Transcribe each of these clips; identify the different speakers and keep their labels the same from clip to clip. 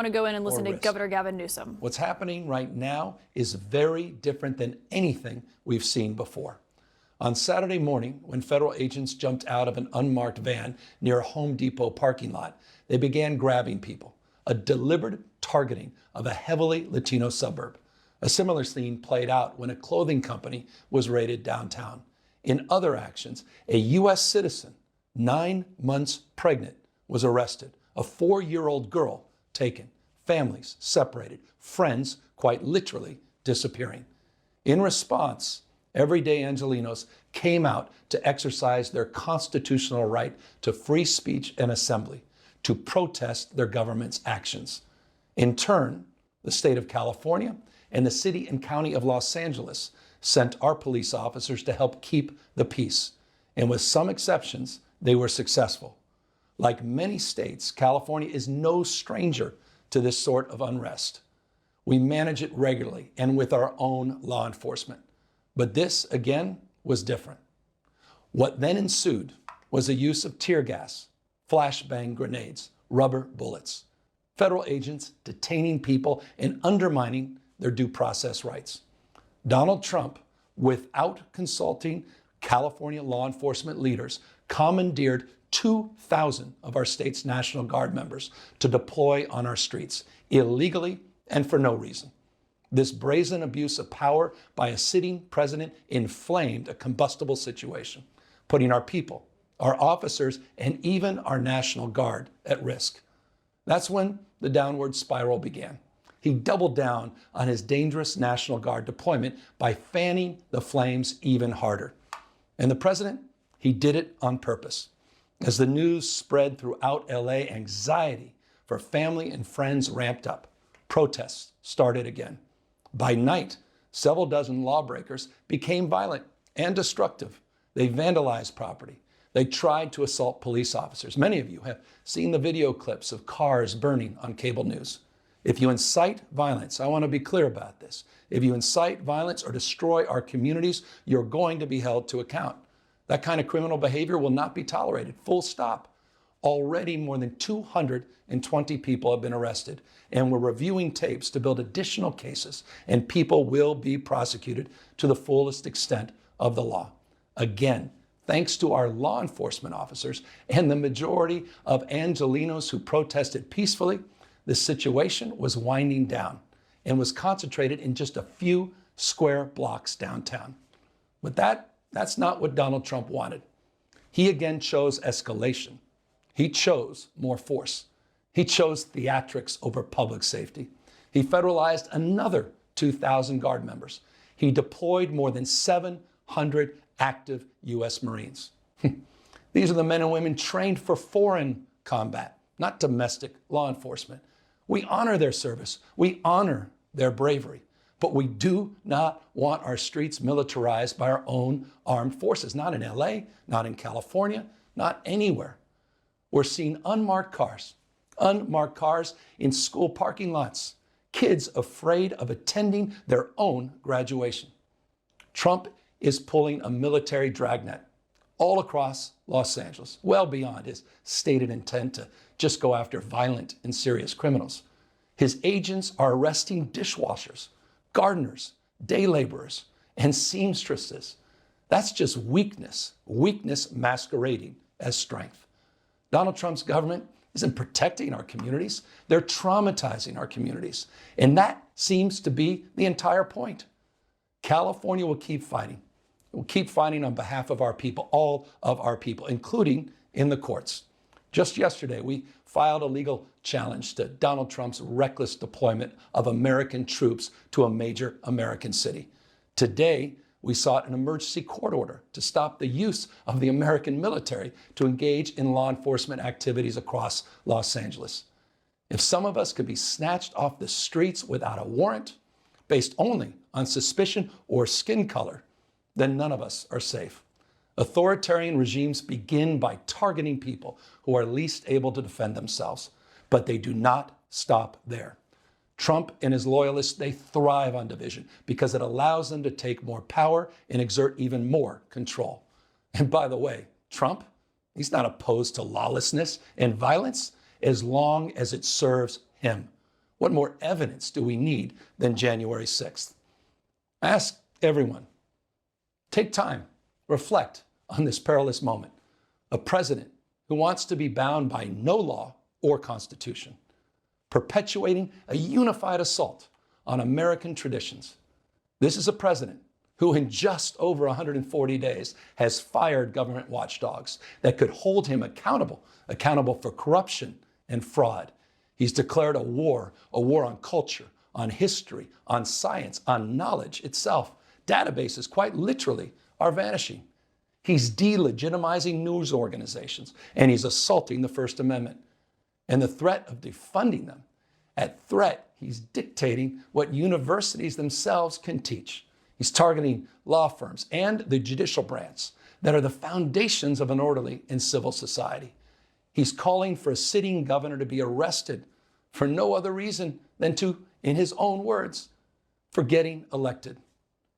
Speaker 1: want to go in and listen to Governor Gavin Newsom.
Speaker 2: What's happening right now is very different than anything we've seen before. On Saturday morning, when federal agents jumped out of an unmarked van near a Home Depot parking lot, they began grabbing people, a deliberate targeting of a heavily Latino suburb. A similar scene played out when a clothing company was raided downtown. In other actions, a U.S. citizen, 9 months pregnant, was arrested. A 4-year-old girl taken, families separated, friends quite literally disappearing. In response, everyday Angelenos came out to exercise their constitutional right to free speech and assembly, to protest their government's actions. In turn, the state of California and the city and county of Los Angeles sent our police officers to help keep the peace. And with some exceptions, they were successful. Like many states, California is no stranger to this sort of unrest. We manage it regularly and with our own law enforcement. But this, again, was different. What then ensued was the use of tear gas, flashbang grenades, rubber bullets, federal agents detaining people and undermining their due process rights. Donald Trump, without consulting California law enforcement leaders, commandeered 2,000 of our state's National Guard members to deploy on our streets, illegally and for no reason. This brazen abuse of power by a sitting president inflamed a combustible situation, putting our people, our officers, and even our National Guard at risk. That's when the downward spiral began. He doubled down on his dangerous National Guard deployment by fanning the flames even harder. And the president, he did it on purpose. As the news spread throughout LA, anxiety for family and friends ramped up. Protests started again. By night, several dozen lawbreakers became violent and destructive. They vandalized property. They tried to assault police officers. Many of you have seen the video clips of cars burning on cable news. If you incite violence, I want to be clear about this. If you incite violence or destroy our communities, you're going to be held to account. That kind of criminal behavior will not be tolerated, full stop. Already more than 220 people have been arrested, and we're reviewing tapes to build additional cases, and people will be prosecuted to the fullest extent of the law. Again, thanks to our law enforcement officers and the majority of Angelenos who protested peacefully, the situation was winding down and was concentrated in just a few square blocks downtown. But that's not what Donald Trump wanted. He again chose escalation. He chose more force. He chose theatrics over public safety. He federalized another 2,000 Guard members. He deployed more than 700 active U.S. Marines. These are the men and women trained for foreign combat, not domestic law enforcement. We honor their service. We honor their bravery. But we do not want our streets militarized by our own armed forces, not in LA, not in California, not anywhere. We're seeing unmarked cars in school parking lots, kids afraid of attending their own graduation. Trump is pulling a military dragnet all across Los Angeles, well beyond his stated intent to just go after violent and serious criminals. His agents are arresting dishwashers, gardeners, day laborers, and seamstresses. That's just weakness masquerading as strength. Donald Trump's government isn't protecting our communities. They're traumatizing our communities. And that seems to be the entire point. California will keep fighting. We'll keep fighting on behalf of our people, all of our people, including in the courts. Just yesterday, we filed a legal challenge to Donald Trump's reckless deployment of American troops to a major American city. Today, we sought an emergency court order to stop the use of the American military to engage in law enforcement activities across Los Angeles. If some of us could be snatched off the streets without a warrant, based only on suspicion or skin color, then none of us are safe. Authoritarian regimes begin by targeting people who are least able to defend themselves, but they do not stop there. Trump and his loyalists, they thrive on division because it allows them to take more power and exert even more control. And by the way, Trump, he's not opposed to lawlessness and violence as long as it serves him. What more evidence do we need than January 6th? I ask everyone, take time, reflect on this perilous moment. A president who wants to be bound by no law or constitution, perpetuating a unified assault on American traditions. This is a president who in just over 140 days has fired government watchdogs that could hold him accountable for corruption and fraud. He's declared a war on culture, on history, on science, on knowledge itself. Databases, quite literally, are vanishing. He's delegitimizing news organizations, and he's assaulting the First Amendment. And the threat of defunding them, at threat, he's dictating what universities themselves can teach. He's targeting law firms and the judicial branch that are the foundations of an orderly and civil society. He's calling for a sitting governor to be arrested for no other reason than to, in his own words, for getting elected.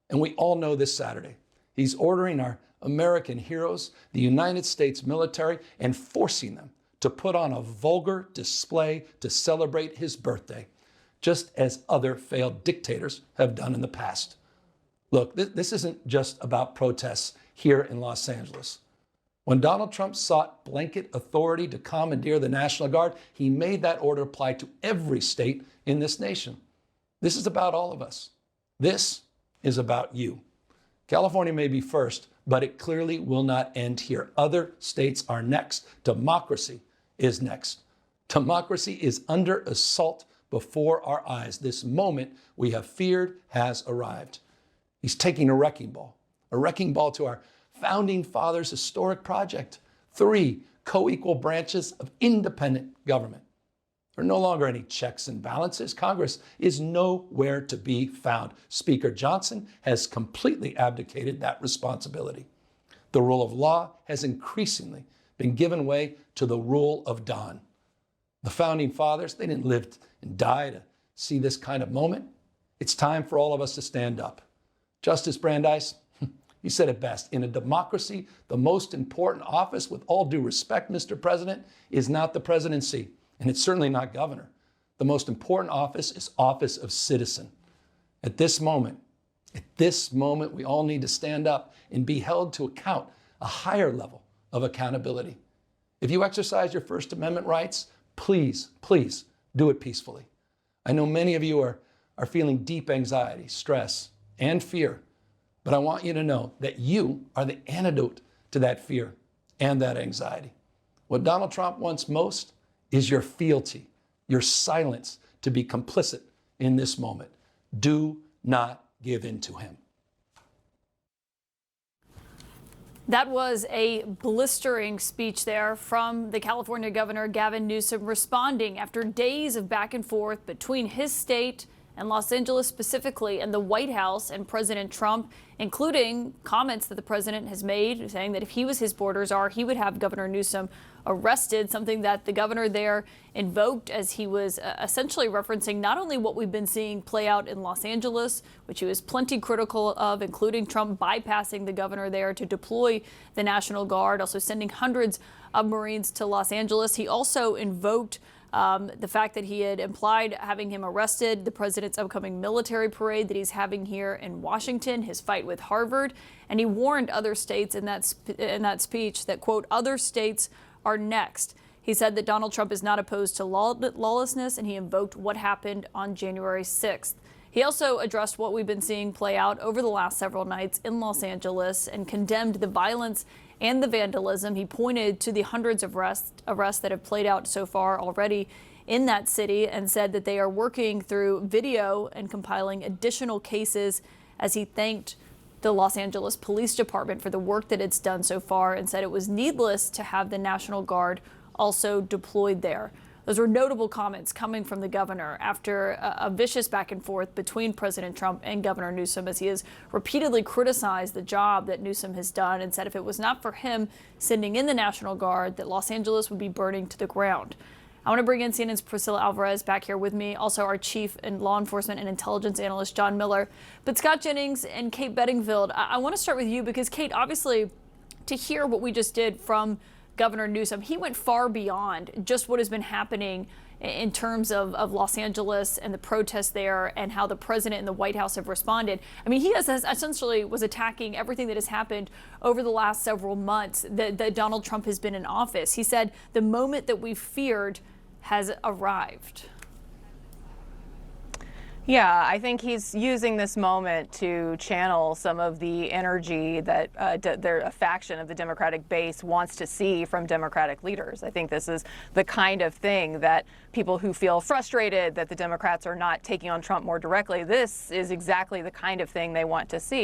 Speaker 2: And we all know this Saturday, he's ordering our American heroes, the United States military, and forcing them to put on a vulgar display to celebrate his birthday, just as other failed dictators have done in the past. Look, this isn't just about protests here in Los Angeles. When Donald Trump sought blanket authority to commandeer the National Guard, he made that order apply to every state in this nation. This is about all of us. This is about you. California may be first, but it clearly will not end here. Other states are next. Democracy is next. Democracy is under assault before our eyes. This moment we have feared has arrived. He's taking a wrecking ball to our founding fathers' historic project. 3 co-equal branches of independent government. There are no longer any checks and balances. Congress is nowhere to be found. Speaker Johnson has completely abdicated that responsibility. The rule of law has increasingly been given way to the rule of Don. The founding fathers, they didn't live and die to see this kind of moment. It's time for all of us to stand up. Justice Brandeis, he said it best. In a democracy, the most important office, with all due respect, Mr. President, is not the presidency, and it's certainly not governor. The most important office is office of citizen. At this moment, we all need to stand up and be held to account, a higher level of accountability. If you exercise your First Amendment rights, please, please do it peacefully. I know many of you are feeling deep anxiety, stress, and fear, but I want you to know that you are the antidote to that fear and that anxiety. What Donald Trump wants most is your fealty, your silence to be complicit in this moment. Do not give in to him.
Speaker 1: That was a blistering speech there from the California governor, Gavin Newsom, responding after days of back and forth between his state and Los Angeles specifically, and the White House and President Trump, including comments that the president has made saying that if he was his border czar, he would have Governor Newsom arrested, something that the governor there invoked as he was essentially referencing not only what we've been seeing play out in Los Angeles, which he was plenty critical of, including Trump bypassing the governor there to deploy the National Guard, also sending hundreds of Marines to Los Angeles. He also invoked the fact that he had implied having him arrested, the president's upcoming military parade that he's having here in Washington, his fight with Harvard, and he warned other states in that speech that, quote, other states are next. He said that Donald Trump is not opposed to lawlessness, and he invoked what happened on January 6th. He also addressed what we've been seeing play out over the last several nights in Los Angeles and condemned the violence and the vandalism. He pointed to the hundreds of arrests that have played out so far already in that city and said that they are working through video and compiling additional cases, as he thanked the Los Angeles Police Department for the work that it's done so far and said it was needless to have the National Guard also deployed there. Those were notable comments coming from the governor after a vicious back and forth between President Trump and Governor Newsom, as he has repeatedly criticized the job that Newsom has done and said if it was not for him sending in the National Guard, that Los Angeles would be burning to the ground. I want to bring in CNN's Priscilla Alvarez back here with me, also our chief and law enforcement and intelligence analyst, John Miller. But Scott Jennings and Kate Bedingfield, I want to start with you because, Kate, obviously, to hear what we just did from Governor Newsom, he went far beyond just what has been happening in terms of Los Angeles and the protests there and how the president and the White House have responded. I mean, he has essentially was attacking everything that has happened over the last several months that Donald Trump has been in office. He said the moment that we feared has arrived.
Speaker 3: Yeah, I think he's using this moment to channel some of the energy that a faction of the Democratic base wants to see from Democratic leaders. I think this is the kind of thing that people who feel frustrated that the Democrats are not taking on Trump more directly, this is exactly the kind of thing they want to see.